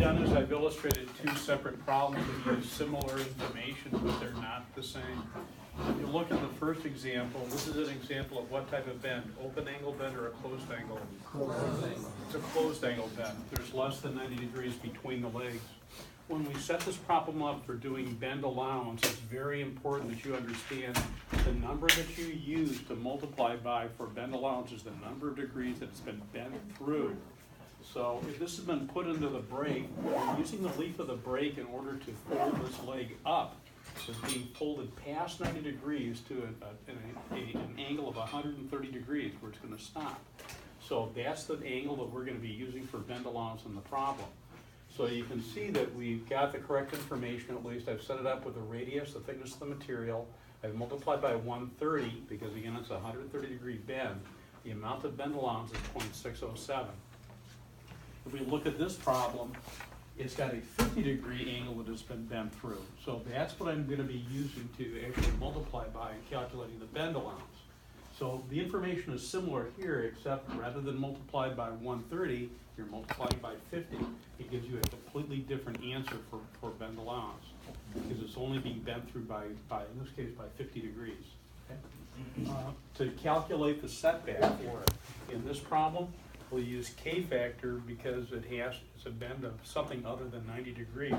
done is I've illustrated two separate problems that use similar information, but they're not the same. If you look at the first example, this is an example of what type of bend, open angle bend or a closed angle? Closed angle. It's a closed angle bend. There's less than 90 degrees between the legs. When we set this problem up for doing bend allowance, it's very important that you understand the number that you use to multiply by for bend allowance is the number of degrees that it's been bent through. So if this has been put into the brake, we're using the leaf of the brake in order to fold this leg up. It's being folded past 90 degrees to an angle of 130 degrees where it's going to stop. So that's the angle that we're going to be using for bend allowance in the problem. So you can see that we've got the correct information, at least. I've set it up with the radius, the thickness of the material. I've multiplied by 130 because again it's a 130 degree bend. The amount of bend allowance is 0.607. If we look at this problem, it's got a 50 degree angle that has been bent through. So that's what I'm going to be using to actually multiply by in calculating the bend allowance. So the information is similar here, except rather than multiplied by 130, you're multiplying by 50. It gives you a completely different answer for bend allowance because it's only being bent through by in this case, by 50 degrees. Okay? To calculate the setback for it, in this problem, we'll use K-factor because it's a bend of something other than 90 degrees.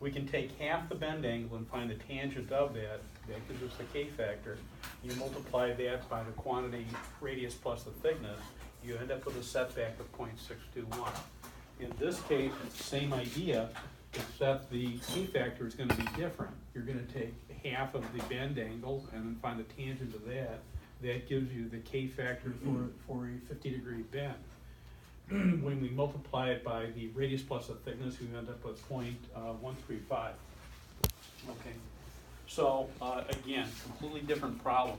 We can take half the bend angle and find the tangent of that. That gives us the K-factor. You multiply that by the quantity radius plus the thickness, you end up with a setback of 0.621. In this case, it's the same idea, except the K-factor is going to be different. You're going to take half of the bend angle and then find the tangent of that. That gives you the K-factor for a 50 degree bend. When we multiply it by the radius plus the thickness, we end up with 0.135. Okay, so again, completely different problem.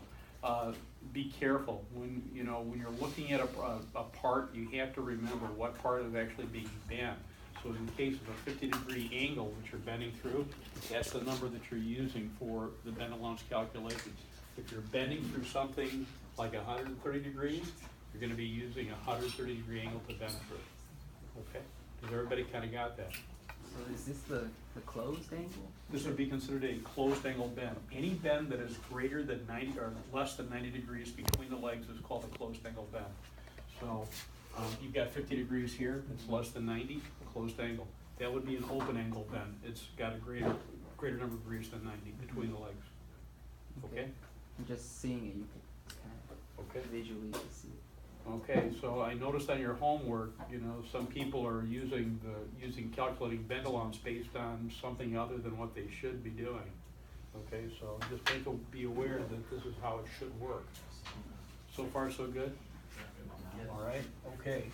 Be careful when you're looking at a part, you have to remember what part is actually being bent. So in the case of a 50 degree angle that you're bending through, that's the number that you're using for the bend allowance calculations. If you're bending through something like 130 degrees, you're going to be using a 130 degree angle to bend through. Okay? Does everybody kind of got that? So is this the closed angle? This would be considered a closed angle bend. Any bend that is greater than 90 or less than 90 degrees between the legs is called a closed angle bend. So you've got 50 degrees here, it's less than 90, closed angle. That would be an open angle bend. It's got a greater number of degrees than 90 between the legs. Okay? I'm just seeing it, you can kind of visually see it. Okay, so I noticed on your homework, some people are using calculating bend allowance based on something other than what they should be doing. Okay, so just be aware that this is how it should work. So far, so good? All right, okay.